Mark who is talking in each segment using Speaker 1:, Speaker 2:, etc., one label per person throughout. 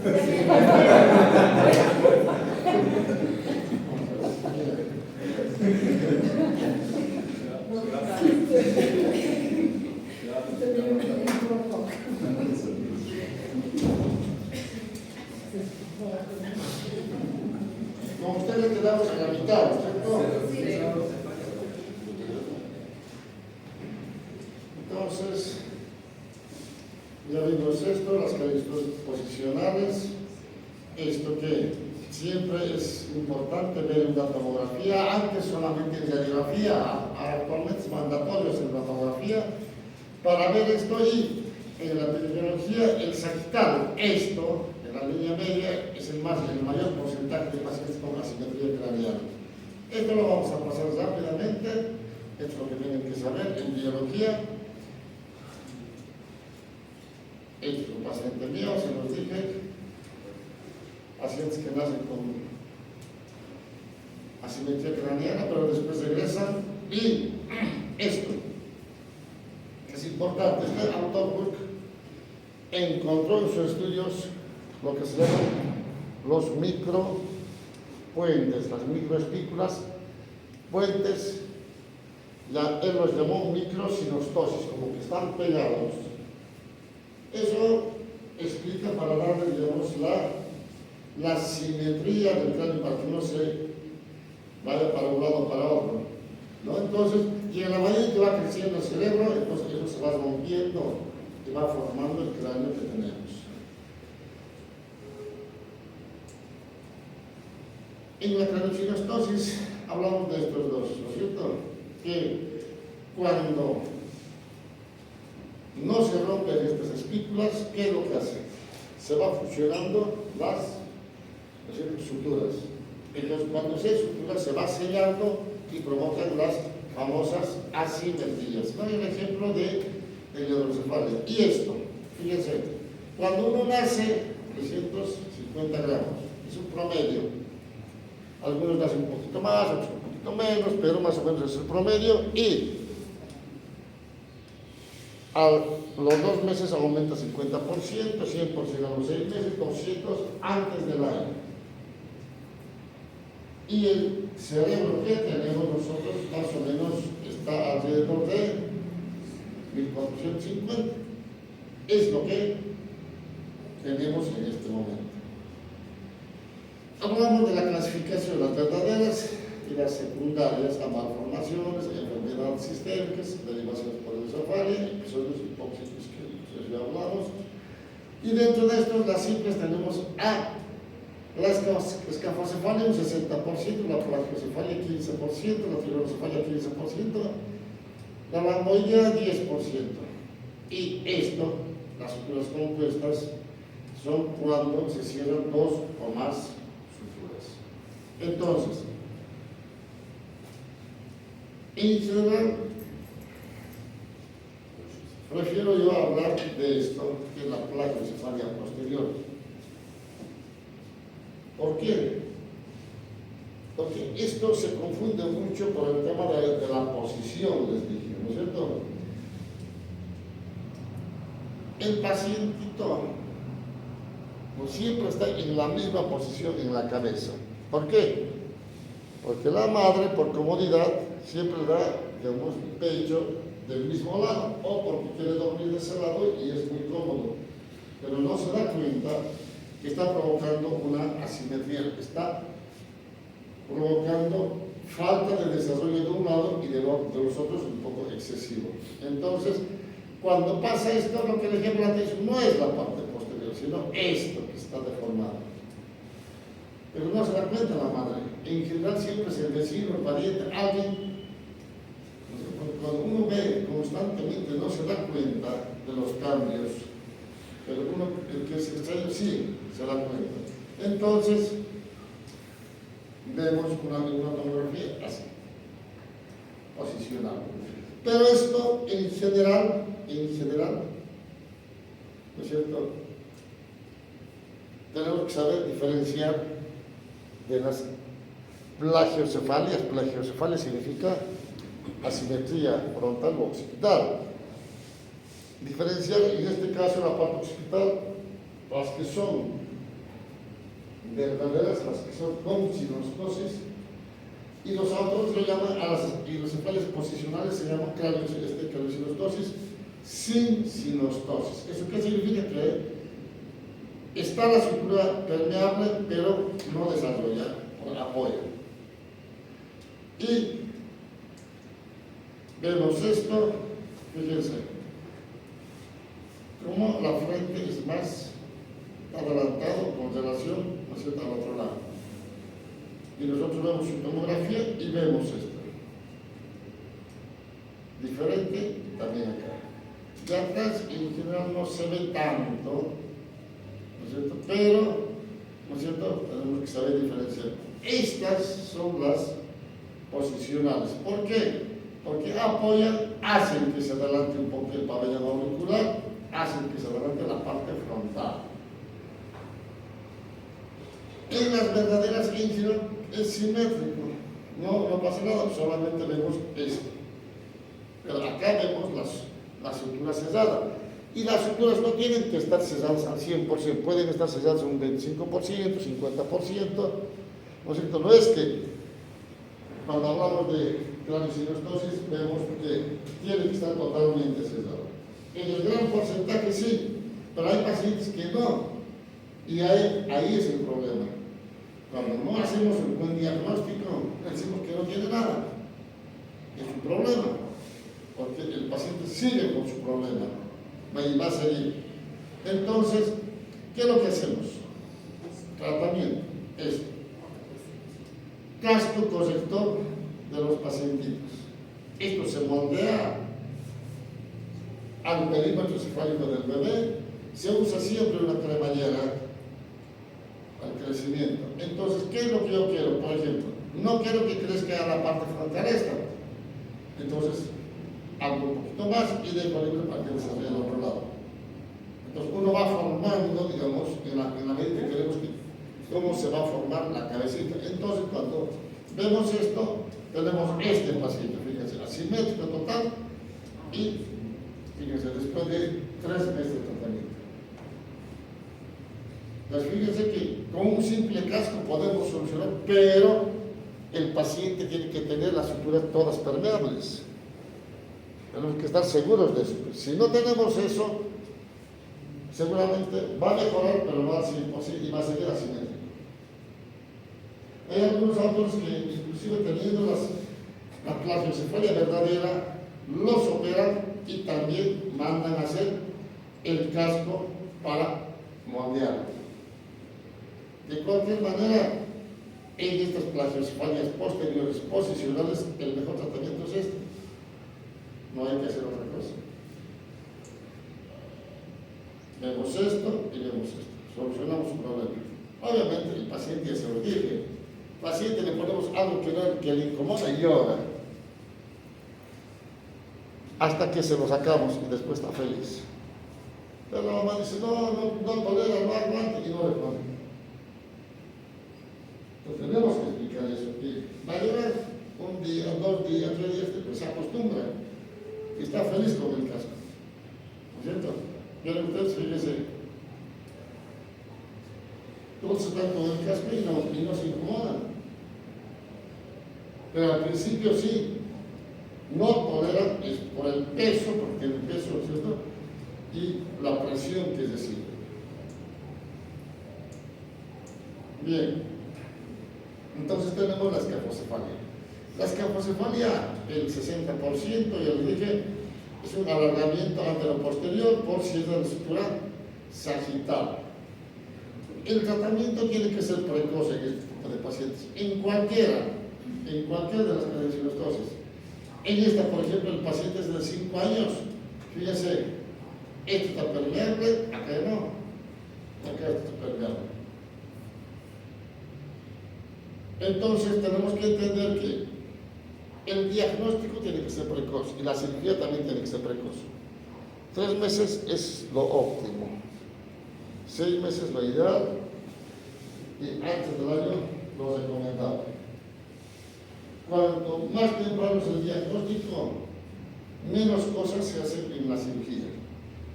Speaker 1: Con ustedes quedamos en la mitad, ¿cierto? Entonces, ya vimos esto, las características posicionales, esto que siempre es importante ver una tomografía, antes solamente en radiografía, actualmente es mandatorio en la tomografía, para ver esto y en la epidemiología el sagital, esto, en la línea media, es el mayor porcentaje de pacientes con asimetría craneal. Esto lo vamos a pasar rápidamente, esto es lo que tienen que saber en biología. Este es un paciente mío, se los dije, pacientes que nacen con asimetría craneana, pero después regresan. Y esto es importante, este autor encontró en sus estudios lo que se llaman los micropuentes, las microespículas, puentes, él los llamó microsinostosis, como que están pegados. Eso explica para darle, digamos, la simetría del cráneo para que no se vaya para un lado o para otro, ¿no? Entonces, y en la medida que va creciendo el cerebro, entonces eso se va rompiendo y va formando el cráneo que tenemos. En la craniosynostosis hablamos de estos dos, ¿no es cierto? Que cuando no se rompen estas espículas, ¿qué es lo que hace? Se va fusionando las suturas. Entonces, cuando se sutura, se va sellando y provocan las famosas asimetrías. ¿No? Hay un ejemplo de hidrocefalia. Y esto, fíjense, cuando uno nace, 350 gramos, es un promedio. Algunos nacen un poquito más, otros un poquito menos, pero más o menos es el promedio. Y a los 2 meses aumenta 50%, 100% a los 6 meses, 200 antes del año. Y el cerebro que tenemos nosotros más o menos está alrededor de 1450. Es lo que tenemos en este momento. Hablamos de la clasificación de las verdaderas y las secundarias a malformaciones, enfermedades sistémicas, derivaciones por hidrocefalia, episodios hipóxicos que ya hablamos. Y dentro de estos, las simples tenemos A. La escafocefalia un 60%, la plagiocefalia 15%, la tirocefalia 15%, la lamboidea 10%. Y esto, las suturas compuestas, son cuando se cierran 2 o más suturas. Entonces, en general, prefiero yo hablar de esto que es la plagiocefalia posterior. ¿Por qué? Porque esto se confunde mucho por el tema de la posición, les dije, ¿no es cierto? El pacientito no siempre está en la misma posición en la cabeza. ¿Por qué? Porque la madre, por comodidad, siempre da, digamos, el pecho del mismo lado, o porque quiere dormir de ese lado y es muy cómodo. Pero no se da cuenta que está provocando una asimetría, está provocando falta de desarrollo de un lado y de los otros un poco excesivo. Entonces, cuando pasa esto, lo que le llama la atención no es la parte posterior, sino esto que está deformado. Pero no se da cuenta la madre. En general siempre es el vecino, el pariente, alguien. Cuando uno ve constantemente no se da cuenta de los cambios, pero uno, el que es extraño, sí se da cuenta. Entonces, vemos una tomografía así, posicionada. Pero esto, en general, ¿no es cierto? Tenemos que saber diferenciar de las plagiocefalias. Plagiocefalia significa asimetría frontal o occipital. Diferenciar en este caso la parte occipital, las que son verdaderas, las que son con sinostosis, y los autores lo llaman, a las hidrocefalias posicionales se llaman craniosinostosis sin sinostosis. ¿Eso qué significa? Que está la estructura permeable, pero no desarrolla o apoya. Y vemos esto, fíjense, como la frente es más adelantado con relación, ¿no es cierto?, al otro lado. Y nosotros vemos su tomografía y vemos esto. Diferente también acá. De atrás en general no se ve tanto, ¿no es cierto? Pero, ¿no es cierto?, tenemos que saber diferenciar. Estas son las posicionales. ¿Por qué? Porque apoyan, hacen que se adelante un poco el pabellón auricular, hacen que se adelante la parte frontal. En las verdaderas ínginas es simétrico, no pasa nada, solamente vemos esto. Pero acá vemos la sutura cerrada. Y las suturas no tienen que estar cerradas al 100%, pueden estar cerradas un 25%, 50%. ¿No es cierto? No es que cuando hablamos de craniosinostosis vemos que tiene que estar totalmente cerrado. En el gran porcentaje sí, pero hay pacientes que no. Y ahí es el problema. Cuando no hacemos un buen diagnóstico, decimos que no tiene nada. Es un problema, porque el paciente sigue con su problema y va a seguir. Entonces, ¿qué es lo que hacemos? Tratamiento. Esto. Casco corrector de los pacientitos. Esto se moldea al perímetro cefálico del bebé. Se usa siempre una cremallera al crecimiento. Entonces, ¿qué es lo que yo quiero? Por ejemplo, no quiero que crezca la parte frontal esta. Entonces, hago un poquito más y dejo libre para que desarrolle al otro lado. Entonces, uno va formando, digamos, en la mente queremos que cómo se va a formar la cabecita. Entonces, cuando vemos esto, tenemos este paciente, fíjense, asimétrico total y, fíjense, después de 3 meses de tratamiento. Entonces, fíjense que con un simple casco podemos solucionar, pero el paciente tiene que tener las suturas todas permeables. Tenemos que estar seguros de eso. Si no tenemos eso, seguramente va a mejorar, pero no va a ser imposible y va a seguir asimétrico. Hay algunos autores que, inclusive teniendo la plagiocefalia verdadera, los operan y también mandan a hacer el casco para moldearlo. De cualquier manera, en estas plagiocefalias posteriores posicionales, el mejor tratamiento es este. No hay que hacer otra cosa. Vemos esto y vemos esto. Solucionamos un problema. Obviamente, el paciente, ya se lo dije, al paciente le ponemos algo que le incomoda y llora. Hasta que se lo sacamos y después está feliz. Pero la mamá dice, no tolera, no aguanta y no le pone. Entonces tenemos que explicar eso, que va a llevar un día, 2 días, 3 días, pues se acostumbra y está feliz con el casco. ¿No es cierto? Pero ustedes, fíjense, todos están con el casco y no se incomodan. Pero al principio sí, no toleran es por el peso, porque el peso, ¿no es cierto? Y la presión que es decir. Bien. Entonces tenemos la escafocefalia. La escafocefalia, el 60%, ya les dije, es un alargamiento antero-posterior por cierre de estructura sagital. El tratamiento tiene que ser precoz en este tipo de pacientes, en cualquiera de las craniosinostosis. En esta, por ejemplo, el paciente es de 5 años, fíjense, esto está permeable, acá no, acá esto está permeable. Entonces tenemos que entender que el diagnóstico tiene que ser precoz y la cirugía también tiene que ser precoz. 3 meses es lo óptimo, 6 meses lo ideal y antes del año lo recomendable. Cuanto más temprano es el diagnóstico, menos cosas se hacen en la cirugía.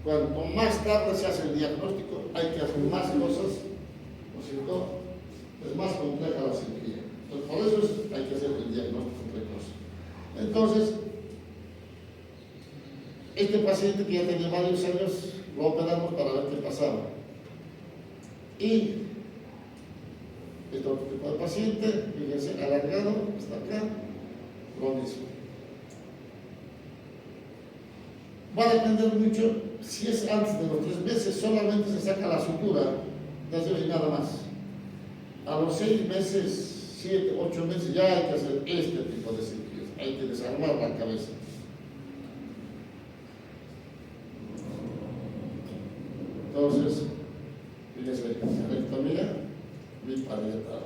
Speaker 1: Cuanto más tarde se hace el diagnóstico, hay que hacer más cosas, ¿no es cierto?, Entonces, este paciente que ya tenía varios años, lo operamos para ver qué pasaba. Y este otro tipo de paciente, fíjense, alargado, hasta acá, lo mismo. Va a depender mucho, si es antes de los 3 meses, solamente se saca la sutura, y nada más. A los 6 meses, 7, 8 meses, ya hay que hacer este tipo de cirugías, hay que desarmar la cabeza. Entonces, fíjense, cerectomía biparietal.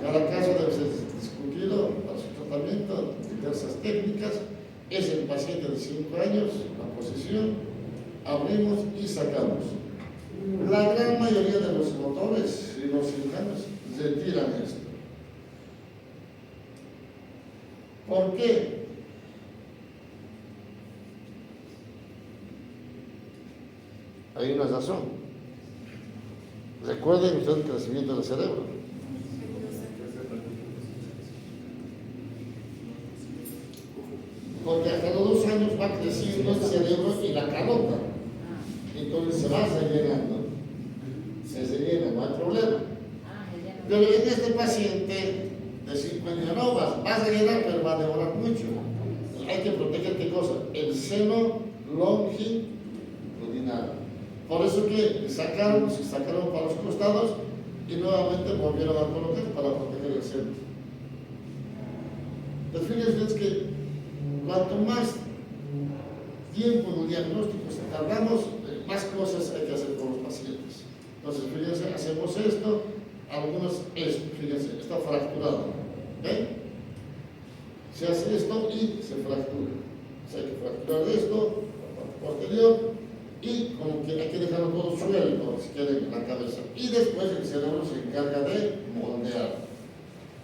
Speaker 1: Cada caso debe ser discutido para su tratamiento, diversas técnicas. Es el paciente de 5 años, la posición, abrimos y sacamos. La gran mayoría de los doctores y los cirujanos retiran esto. ¿Por qué? Hay una razón. Recuerden ustedes el crecimiento del cerebro. Porque a cada 2 años va creciendo el cerebro y la calota. Entonces se va rellenando. Se rellena, no hay problema. Pero en este paciente de 5 años no va a rellenar, pero va a demorar mucho. Hay que proteger qué cosa, el seno longitudinal. Por eso que sacaron para los costados y nuevamente volvieron a colocar para proteger el seno. Pero fíjense ustedes que cuanto más tiempo en el diagnóstico tardamos, más cosas hay que hacer con los pacientes. Entonces, fíjense, hacemos esto, algunos, fíjense, está fracturado. ¿Ven? Se hace esto y se fractura. O sea, hay que fracturar esto, la parte posterior, y como que hay que dejarlo todo suelto, si quieren, en la cabeza. Y después el cerebro se encarga de moldear.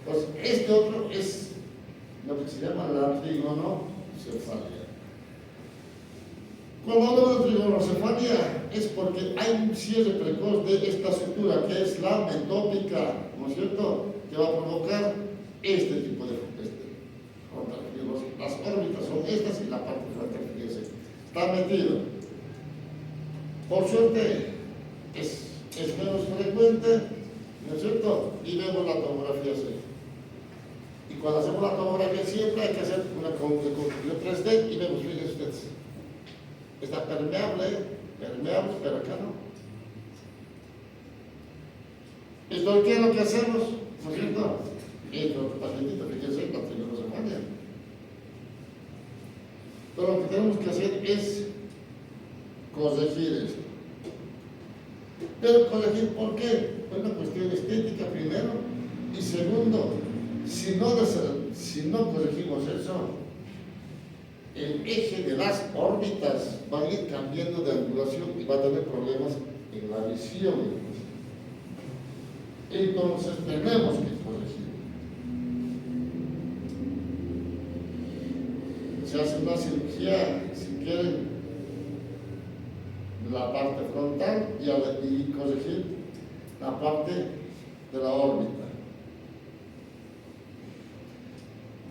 Speaker 1: Entonces, este otro es lo que se llama la trigonocefalia. Cuando hablamos de trigonocefalia es porque hay un cierre precoz de esta sutura que es la metópica, ¿no es cierto?, que va a provocar este tipo de frontal. Las órbitas son estas y la parte frontal, fíjense, está metido. Por suerte es menos frecuente, ¿no es cierto?, y vemos la tomografía así. Y cuando hacemos la tomografía siempre hay que hacer una conclusión 3D y vemos, fíjense ustedes, está permeable, pero acá no. Entonces, ¿qué es lo que hacemos? ¿No es cierto? Entra otro pacientito, fíjense, la trigonocefalia. Pero lo que tenemos que hacer es corregir esto. Pero corregir, ¿por qué? Es una cuestión estética primero, y segundo, si no corregimos eso, el eje de las órbitas va a ir cambiando de angulación y va a tener problemas en la visión. Entonces tenemos que corregir. Se hace una cirugía, si quieren, la parte frontal y corregir la parte de la órbita.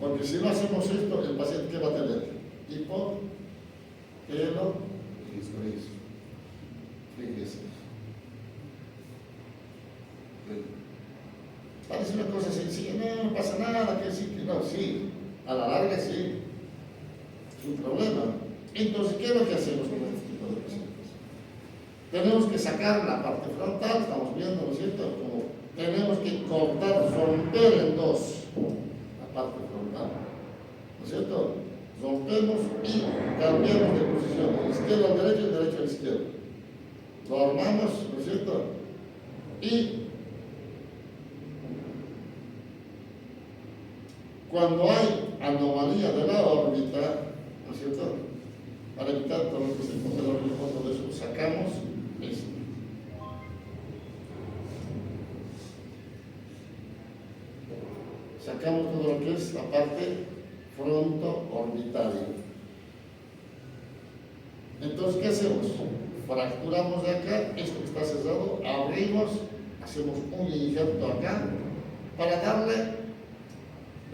Speaker 1: Porque si no hacemos esto, el paciente ¿qué va a tener? Hipo, pelo, fíjese. Parece una cosa sencilla, no pasa nada, que sí, que no, sí, a la larga sí, es un problema. Entonces, ¿qué es lo que hacemos con este tipo de pacientes? Tenemos que sacar la parte frontal, estamos viendo, ¿no es cierto? Como tenemos que cortar, romper en dos la parte frontal, ¿no es cierto? Rompemos y cambiamos de posición, del izquierdo al derecho y del derecho al izquierdo. Lo armamos, ¿no es cierto? Y cuando hay anomalía de la órbita, ¿no es cierto?, para evitar todo lo que se coge la órbita, todo eso, sacamos esto. Sacamos todo lo que es la parte fronto-orbitaria. Entonces, ¿qué hacemos? Fracturamos de acá, esto que está cerrado, abrimos, hacemos un injerto acá, para darle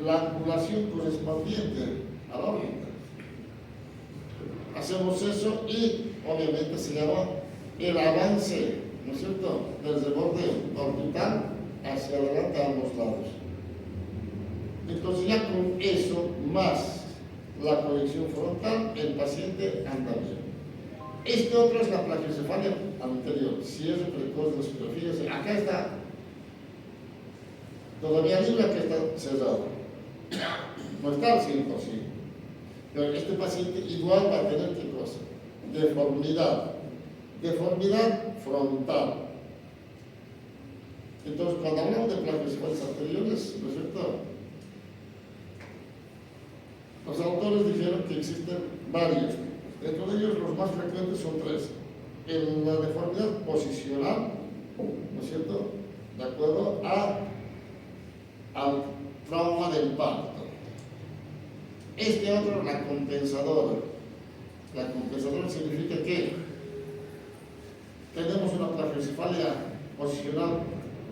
Speaker 1: la angulación correspondiente a la órbita. Hacemos eso y obviamente se llama el avance, ¿no es cierto?, desde el borde orbital hacia adelante a ambos lados. Entonces ya con eso, más la proyección frontal, el paciente anda bien. Este otro es la plagiocefalia anterior, cierre precoz de los, pero fíjense, acá está todavía libre, acá está cerrado. No está al 100%. Pero este paciente igual va a tener, ¿qué cosa? Deformidad. Deformidad frontal. Entonces, cuando hablamos de plagiocefalias anteriores, ¿no es cierto?, los autores dijeron que existen varios. Dentro de ellos, los más frecuentes son tres. En la deformidad posicional, ¿no es cierto?, de acuerdo al trauma del parto. Este otro, la compensadora. La compensadora significa que tenemos una plagiocefalia posicional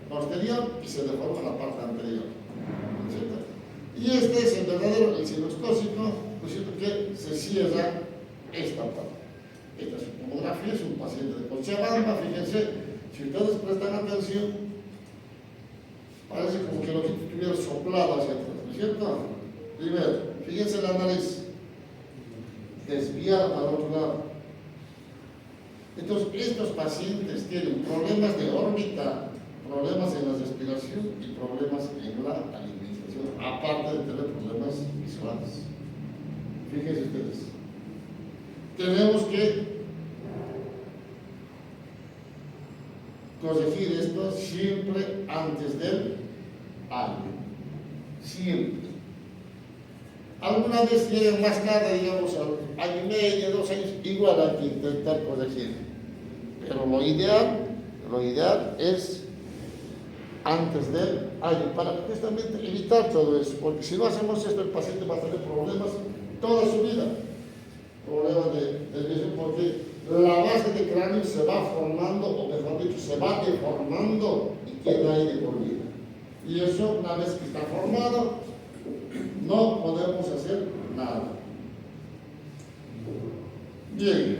Speaker 1: posterior y se deforma la parte anterior, ¿no es cierto? Y este es el verdadero, el sinustóxico, ¿no es cierto?, que se cierra esta parte. Esta es una tomografía, es un paciente de Cochabamba, fíjense, si ustedes prestan atención, parece como que el ojito estuviera soplado hacia atrás, ¿no es cierto? Primero, fíjense la nariz, desviada para el otro lado. Entonces, estos pacientes tienen problemas de órbita, problemas en la respiración y problemas en la alimentación, aparte de tener problemas visuales. Fíjense ustedes. Tenemos que corregir esto siempre antes del año. Siempre. Alguna vez llegan más tarde, digamos, al año y medio, 2 años, igual hay que intentar corregir. Pero lo ideal es antes del año, para justamente evitar todo eso, porque si no hacemos esto, el paciente va a tener problemas toda su vida. Problemas de visión, porque la base de cráneo se va formando, o mejor dicho, se va deformando y queda ahí de por vida. Y eso, una vez que está formado, no podemos hacer nada. Bien,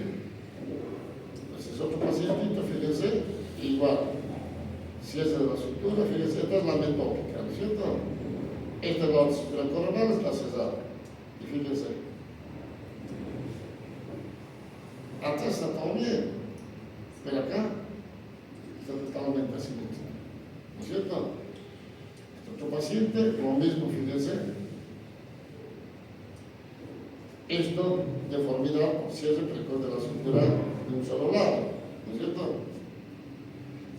Speaker 1: pues es otro pacientito, fíjense, igual. Si es de la sutura, fíjense, esta es la metópica, ¿no es cierto? Esta es la sutura coronal, es la cesada. Y fíjense, atrás está todo bien, pero acá está totalmente asimétrico, ¿no es cierto? Este otro paciente, lo mismo, fíjense. Esto, deformidad por cierre precoz de la sutura de un solo lado, ¿no es cierto?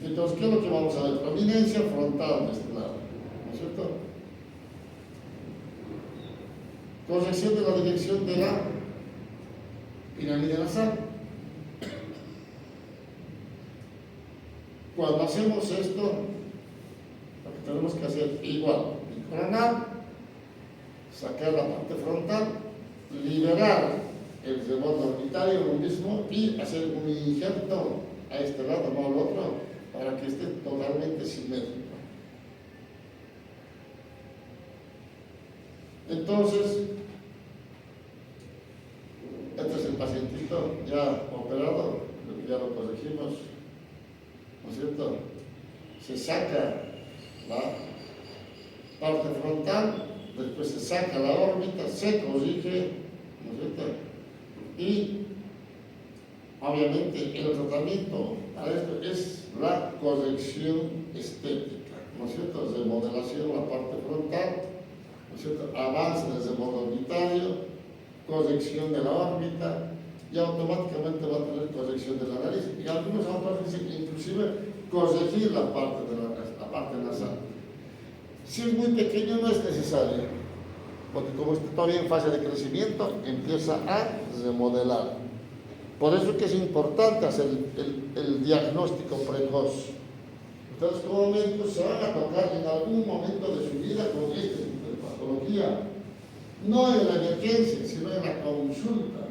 Speaker 1: Entonces, ¿qué es lo que vamos a ver? Prominencia frontal de este lado, ¿no es cierto? Corrección de la dirección de la pirámide nasal. Cuando hacemos esto, lo que tenemos que hacer igual, coronal, sacar la parte frontal, liberar el rebordo orbitario, lo mismo, y hacer un injerto a este lado, no al otro, para que esté totalmente simétrico. Entonces, este es el pacientito ya operado, ya lo corregimos, ¿no es cierto? Se saca la parte frontal, después se saca la órbita, se corrige, ¿no es cierto? Y obviamente el tratamiento para esto es la corrección estética, ¿no es cierto? Remodelación la parte frontal, ¿no es cierto? Avance del rebordo orbitario, corrección de la órbita, y automáticamente va a tener corrección de la nariz. Y algunos autores dicen inclusive corregir la parte nasal. Si es muy pequeño no es necesario, porque como está todavía en fase de crecimiento, empieza a remodelar. Por eso es que es importante hacer el diagnóstico precoz. Ustedes como médicos se van a tocar en algún momento de su vida con este tipo de patología, no en la emergencia, sino en la consulta.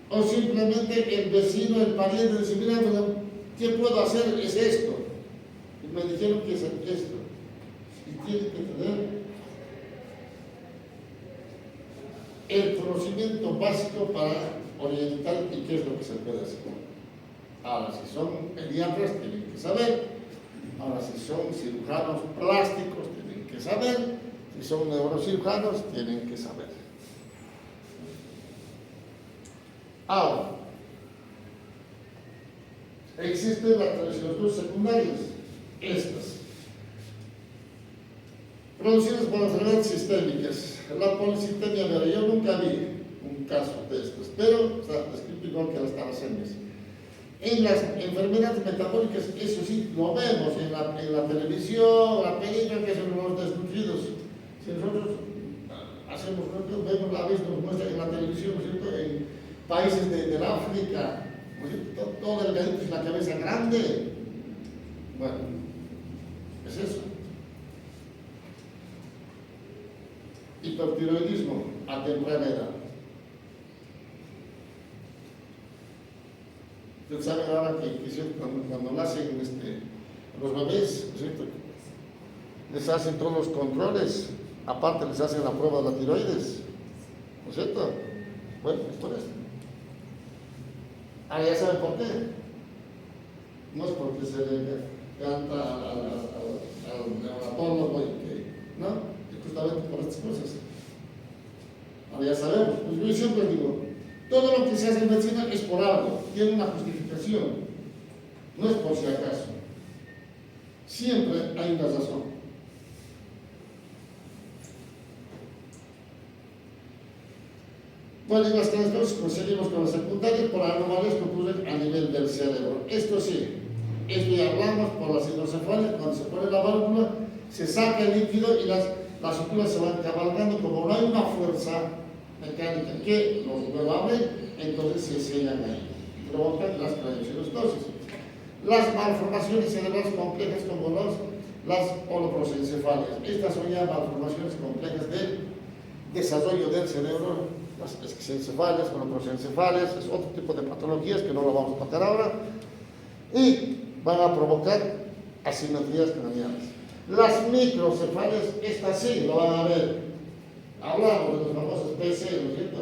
Speaker 1: O simplemente el vecino, el pariente dice, mira, ¿qué puedo hacer? Es esto. Y me dijeron que es esto. Y tiene que tener el conocimiento básico para orientar y qué es lo que se puede hacer. Ahora, si son pediatras, tienen que saber. Ahora, si son cirujanos plásticos, tienen que saber. Si son neurocirujanos, tienen que saber. Ahora, existen las licenciaturas secundarias, estas, producidas por enfermedades sistémicas. La policitemia vera, yo nunca vi un caso de estos, pero está descrito igual que las talasemias. En las enfermedades metabólicas, eso sí, lo vemos en la televisión, la película, que son los desnutridos. Si nosotros vemos la vez, nos muestra en la televisión, ¿no es cierto?, en países del África, ¿no es cierto?, todo el delgadito y la cabeza grande. Bueno, es eso. Hipertiroidismo a temprana edad. Ustedes saben ahora que cuando nacen los bebés, ¿no es cierto?, les hacen todos los controles, aparte les hacen la prueba de la tiroides, ¿no es cierto? Bueno, es por eso. Ahora ya saben por qué. No es porque se le canta al neonatólogo ¿no? Es justamente por estas cosas. Ahora ya sabemos. Pues yo siempre digo, todo lo que se hace en medicina es por algo, tiene una justificación, no es por si acaso. Siempre hay una razón. Bueno, y las transdosis conseguimos con la secundaria por anomalias que ocurren a nivel del cerebro. Esto sí, esto ya hablamos por las hidrocefalia, cuando se pone la válvula, se saca el líquido y las suturas se van cabalgando, como no hay una fuerza mecánica que los mueva, entonces se sellan ahí y provocan las craniosynostosis. Las malformaciones cerebrales complejas como las holoprosencefalias. Estas son ya malformaciones complejas del desarrollo del cerebro, las esquizencefalias, holoprosencefalias, es otro tipo de patologías que no lo vamos a tocar ahora, y van a provocar asimetrías craneales. Las microcefalias, estas sí lo van a ver. Hablamos de los famosos PC, ¿no es cierto?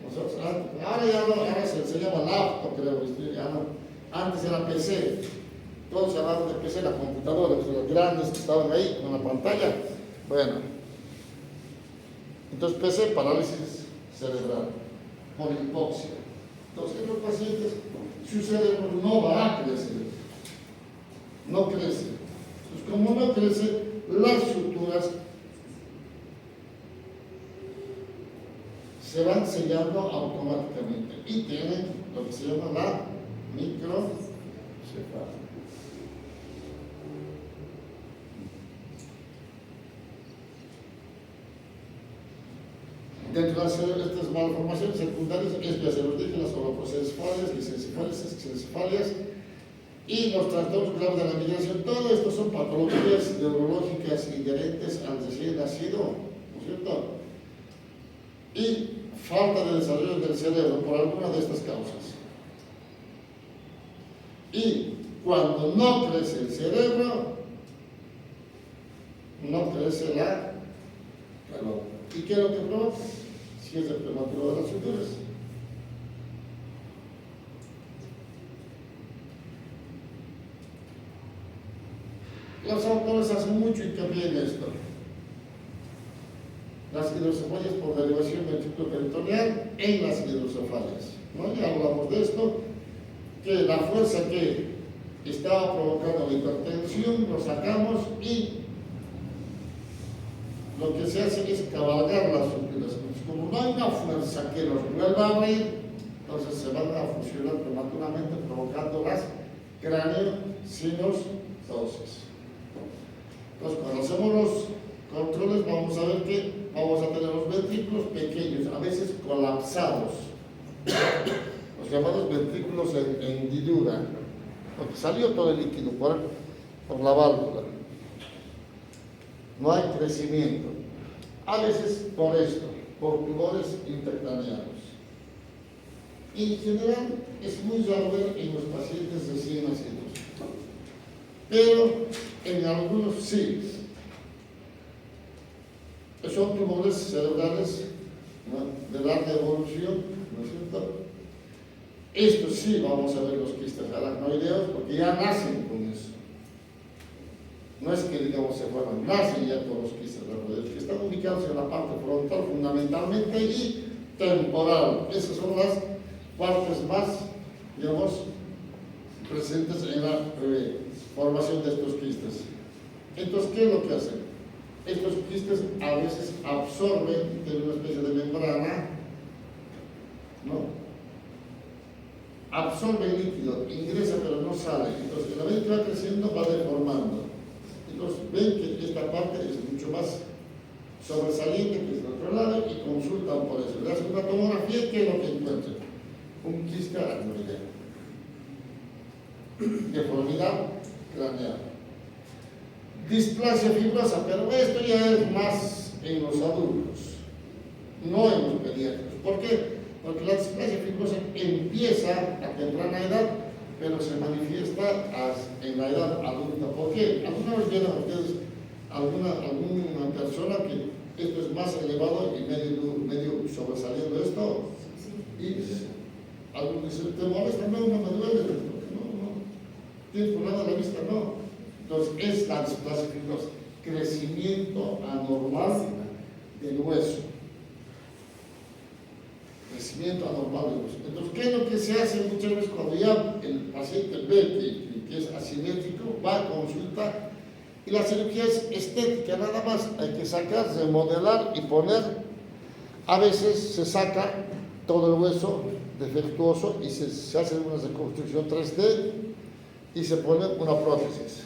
Speaker 1: Nosotros, ahora ya no, ahora se llama laptop, creo, ya no. Antes era PC, todos hablaban de PC, la computadora, los grandes que estaban ahí con la pantalla. Bueno, entonces PC, parálisis cerebral, por hipoxia. Entonces, en los pacientes, su cerebro no va a crecer, no crece. Entonces, como no crece, las suturas se van sellando automáticamente y tienen lo que se llama la microcefalia. Dentro de estas malformaciones secundarias, ya se los dije, las holoprosencefalias, licencefalias, esquizencefalias y los trastornos graves de la migración. Todo esto son patologías neurológicas inherentes al recién nacido, ¿no es cierto? Y falta de desarrollo del cerebro por alguna de estas causas. Y cuando no crece el cerebro, no crece la pelota. ¿Y qué es lo que provoca? Si es el prematuro de las suturas. Los autores hacen mucho hincapié en esto. Las hidrocefalias por derivación ventriculoperitoneal en las hidrocefalias, ¿no? Ya hablamos de esto, que la fuerza que estaba provocando la hipertensión lo sacamos y lo que se hace es cabalgar las suturas. Como no hay una fuerza que los vuelva a abrir, entonces se van a fusionar prematuramente provocando las craneosynostosis. Entonces, cuando hacemos los controles, vamos a ver que vamos a tener los ventrículos pequeños, a veces colapsados, los llamados ventrículos en hendidura, porque salió todo el líquido por la válvula. No hay crecimiento. A veces por esto, por tumores intracraneanos. Y en general es muy raro ver en los pacientes recién nacidos, pero en algunos sí. Es son tumores cerebrales, ¿no?, de larga evolución, ¿no es cierto? Esto sí vamos a ver los quistes aracnoideos porque ya nacen con eso. No es que digamos se forman, nacen ya con los quistes aracnoideos, que están ubicados en la parte frontal fundamentalmente y temporal. Esas son las partes más, digamos, presentes en la formación de estos quistes. Entonces, ¿qué es lo que hacen? Estos quistes a veces absorben de una especie de membrana, ¿no? Absorbe el líquido, ingresa pero no sale. Entonces, en la medida que va creciendo, va deformando. Entonces, ven que esta parte es mucho más sobresaliente que es del otro lado y consultan por eso. Le hacen una tomografía, ¿qué es lo que encuentran? Un quiste aracnoideo. Deformidad craneal. Displasia fibrosa, pero esto ya es más en los adultos, no en los pediátricos. ¿Por qué? Porque la displasia fibrosa empieza a temprana edad, pero se manifiesta en la edad adulta. ¿Por qué? ¿Alguna vez vieron ustedes alguna persona que esto es más elevado y medio sobresaliendo esto? Y algunos dicen, ¿te molesta? No, no me duele. No. ¿Tienes problema de la vista? No. Entonces, es la displasia fibrosa, crecimiento anormal del hueso. Crecimiento anormal del hueso. Entonces, ¿qué es lo que se hace muchas veces cuando ya el paciente ve que es asimétrico? Va a consulta y la cirugía es estética, nada más. Hay que sacar, remodelar y poner. A veces se saca todo el hueso defectuoso y se hace una reconstrucción 3D y se pone una prótesis.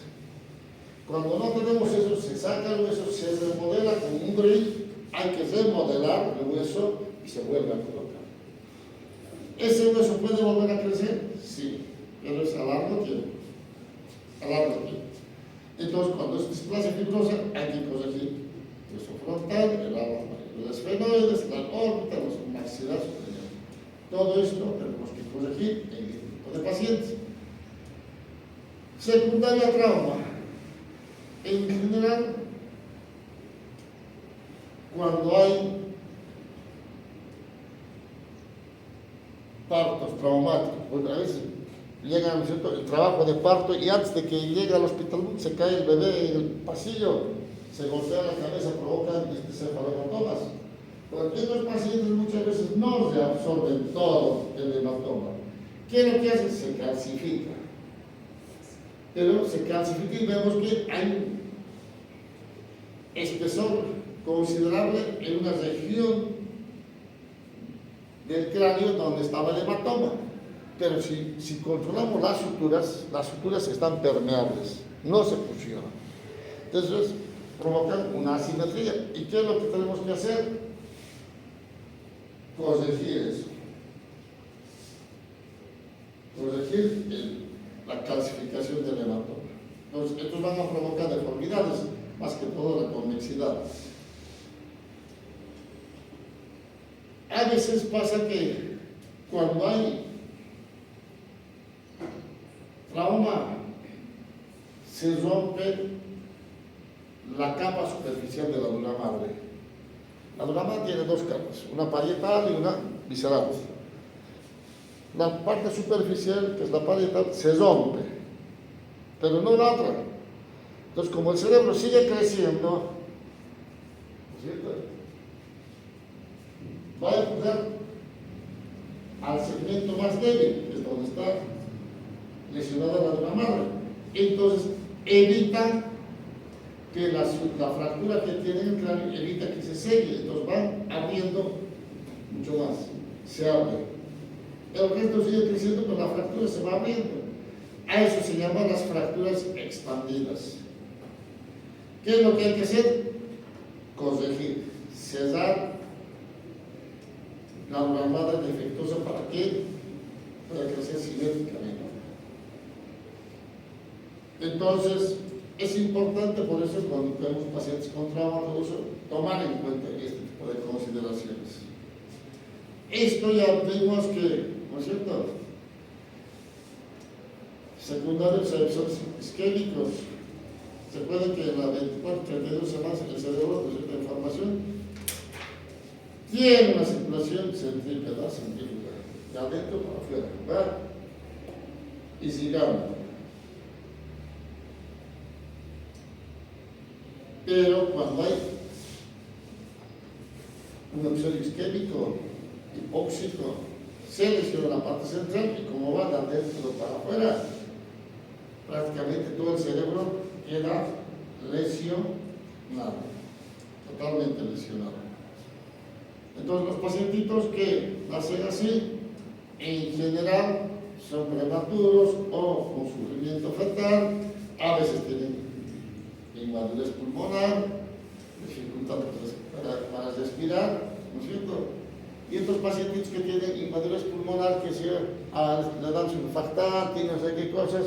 Speaker 1: Cuando no tenemos eso, se saca el hueso, se remodela con un drill, hay que remodelar el hueso y se vuelve a colocar. ¿Ese hueso puede volver a crecer? Sí, pero es a largo tiempo. A largo tiempo. Entonces, cuando es displasia fibrosa, hay que corregir el hueso frontal, los esfenoides, la órbita, los maxilares superiores. Todo esto tenemos que corregir en este tipo de pacientes. Secundaria trauma. En general, cuando hay partos traumáticos, pues a veces llega, ¿no es cierto?, el trabajo de parto y antes de que llegue al hospital se cae el bebé en el pasillo, se golpea la cabeza, provoca cefalomatomas. Porque estos pacientes muchas veces no se absorben todo el hematoma. ¿Qué es lo que hace? Se calcifica. Pero se calcifica y vemos que hay un espesor considerable en una región del cráneo donde estaba el hematoma. Pero si controlamos las suturas están permeables, no se fusionan. Entonces provocan una asimetría. ¿Y qué es lo que tenemos que hacer? Corregir eso. Corregir la calcificación del hematoma. Entonces, estos van a provocar deformidades, más que todo la convexidad. A veces pasa que cuando hay trauma, se rompe la capa superficial de la dura madre. La dura madre tiene dos capas, una parietal y una visceral. La parte superficial, que es la parietal, se rompe, pero no la otra. Entonces, como el cerebro sigue creciendo, ¿cierto?, va a empujar al segmento más débil, que es donde está lesionada la dura madre. Entonces, evita que la fractura que tiene en el cráneo, evita que se selle. Entonces, van abriendo mucho más, se abre. El resto sigue creciendo, pero la fractura se va abriendo. A eso se llaman las fracturas expandidas. ¿Qué es lo que hay que hacer? Corregir, cerrar la dura madre defectuosa para que pueda crecer simétricamente. Entonces, es importante por eso cuando tenemos pacientes con trauma de uso, tomar en cuenta este tipo de consideraciones. Esto ya vimos que, ¿no es cierto?, secundarios isquémicos, se puede que en las 24-32 semanas el cerebro presenta información tiene una circulación centrípeta, de adentro para afuera, ¿va? Y sigamos. Pero cuando hay un episodio isquémico, hipóxico, se lesiona la parte central y como va de adentro para afuera, prácticamente todo el cerebro queda lesionado, totalmente lesionado. Entonces los pacientitos que nacen así, en general, son prematuros o con sufrimiento fetal, a veces tienen inmadurez pulmonar, dificultad para respirar, ¿no es cierto? Y estos pacientes que tienen inmadurez pulmonar, que le dan surfactante y no sé qué cosas,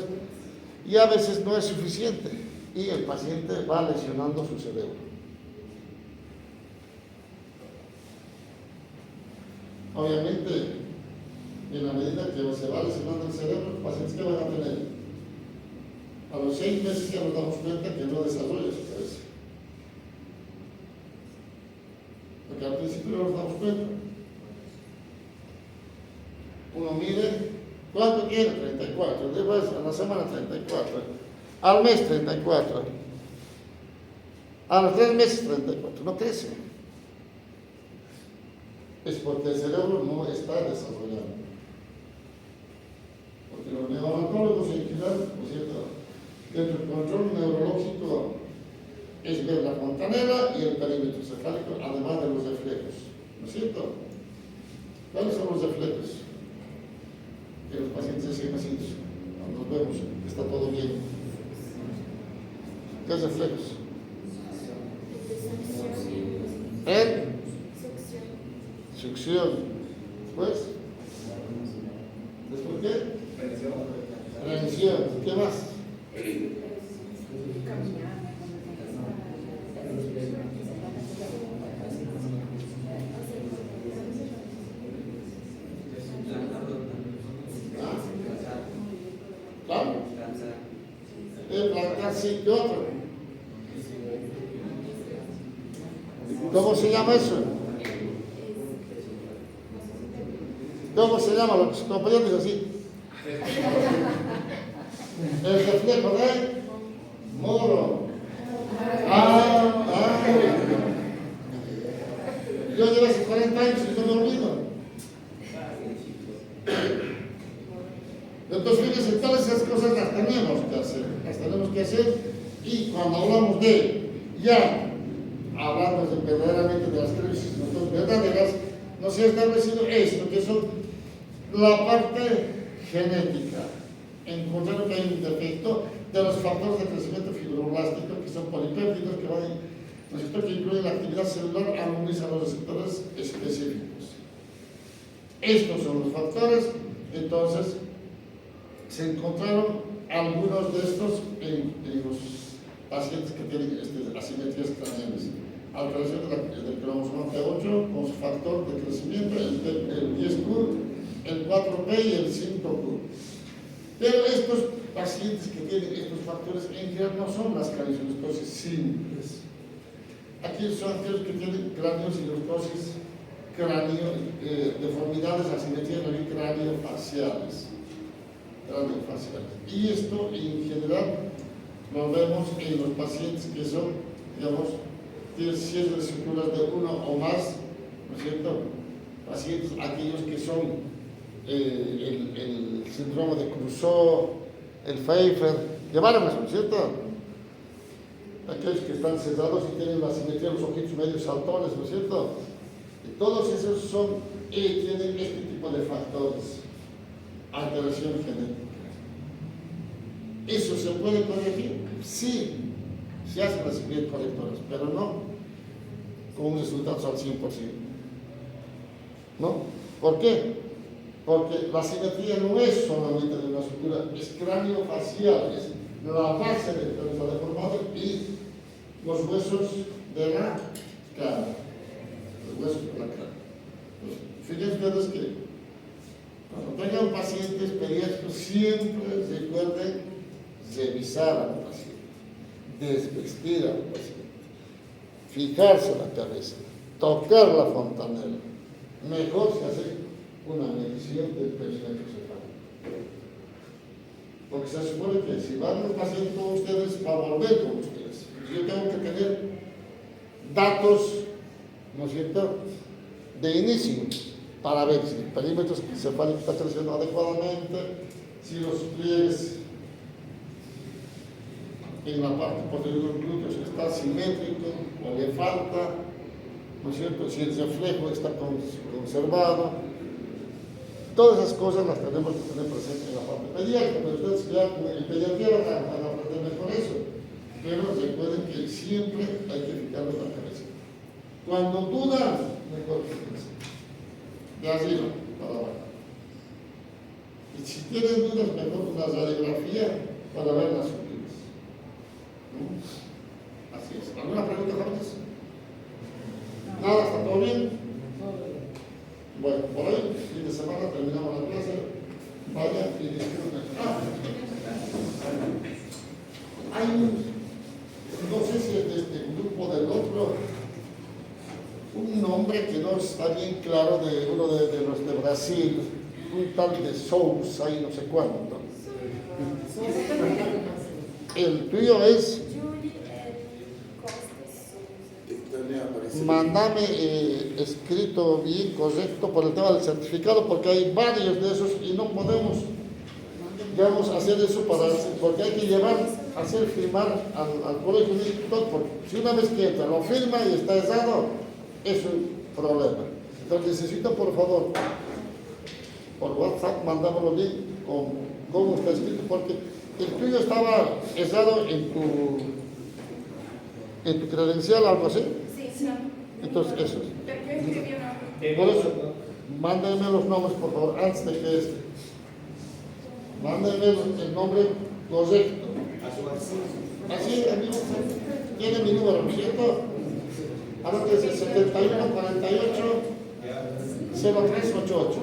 Speaker 1: y a veces no es suficiente, y el paciente va lesionando su cerebro. Obviamente, en la medida que se va lesionando el cerebro, los pacientes que van a tener, a los 6 meses ya nos damos cuenta que no desarrolla su cabeza. Porque al principio no nos damos cuenta. Uno mide, ¿cuánto tiene? 34. Después, a la semana 34. Al mes 34. A los 3 meses 34. No crece. Es porque el cerebro no está desarrollando. Porque los neonatólogos en general, por cierto, dentro del control neurológico es ver la fontanela y el perímetro cefálico, además de los reflejos. ¿No es cierto? ¿Cuáles son los reflejos? Que los pacientes se siguen haciendo cuando nos vemos que está todo bien. ¿Qué reflejos? Succión. Después. ¿Después qué? Rendición. ¿Qué más? ¿Claro? Plantar sí, ¿qué otro? ¿Cómo se llama eso? ¿Cómo se llama? Los compañeros así. El reflejo de Moro. Yo llevo hace 40 años y no me olvido. Entonces, fíjense, todas esas cosas las tenemos que hacer, y cuando hablamos de, ya hablamos verdaderamente de las crisis verdaderas, nos ha establecido esto, que son la parte genética. Encontraron que hay un defecto de los factores de crecimiento fibroblástico, que son polipéptidos, que incluyen la actividad celular al unirse a los receptores específicos. Estos son los factores. Entonces, se encontraron algunos de estos en los pacientes que tienen asimetrías craneales. Alteración del cromosoma P8 con su factor de crecimiento, el 10Q, el 4P y el 5Q. Pero estos pacientes que tienen estos factores en general no son las craniosinuscosis simples. Aquí son aquellos que tienen craniosinuscosis, deformidades, asimetrías craniofaciales. Y esto en general lo vemos en los pacientes que son, digamos, tienen ciertas estructuras de uno o más, ¿no es cierto? Pacientes, aquellos que son el síndrome de Crusoe, el Pfeiffer, llevaron eso, ¿no es cierto? Aquellos que están sedados y tienen la simetría de los ojitos medio saltones, ¿no es cierto? Y todos esos tienen este tipo de factores, alteración genética. ¿Eso se puede corregir? Sí, se hacen las cirugías correctoras, pero no con resultados al 100%. ¿No? ¿Por qué? Porque la simetría no es solamente de una estructura, es craniofacial, es la base del cráneo deformado y los huesos de la cara. Los huesos de la cara. Pues, fíjense ustedes que cuando tengan pacientes pediátricos, siempre recuerden revisar al paciente, desvestir al paciente, fijarse la cabeza. tocar la fontanela. Mejor se hace una medición del perímetro cefálico. Porque se supone que si van al paciente con ustedes, va a volver con ustedes. Yo tengo que tener datos, ¿no es cierto?, de inicio, para ver si el perímetro cefálico está creciendo adecuadamente, si los pliegues en la parte posterior de los glúteos está simétrico o le falta, ¿no es cierto?, si el reflejo está conservado. Todas esas cosas las tenemos que tener presentes en la parte pediátrica, pero ustedes ya en pediatría van a aprender con eso. Pero recuerden que siempre hay que fijarlo en la cabeza. Cuando dudan, mejor que piensen. De arriba para abajo. Y si tienen dudas, mejor una radiografía para ver las subidas. Así es. ¿Alguna pregunta, jóvenes? ¿Nada? ¿Está todo bien? Bueno, por hoy, fin de semana, terminamos la clase. Vaya y disfruten. Hay no sé si es de este grupo o del otro, un nombre que no está bien claro de uno de los de Brasil, un tal de Sousa y no sé cuánto. El tuyo es. Mándame escrito bien, correcto, por el tema del certificado, porque hay varios de esos y no podemos, digamos, hacer eso porque hay que llevar, hacer firmar al colegio médico, porque si una vez que entra, lo firma y está errado, es un problema. Entonces necesito, por favor, por WhatsApp, mandámoslo bien con cómo está escrito, porque el tuyo estaba errado en tu credencial, algo así.
Speaker 2: Sí.
Speaker 1: Entonces, eso.
Speaker 2: Yo escribí una.
Speaker 1: Por eso, mándenme los nombres, por favor, antes de que mándenme el nombre correcto. Así, amigo, tiene mi número, ¿no es cierto? Ahora que es el 7148 0388.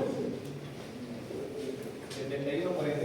Speaker 3: 7148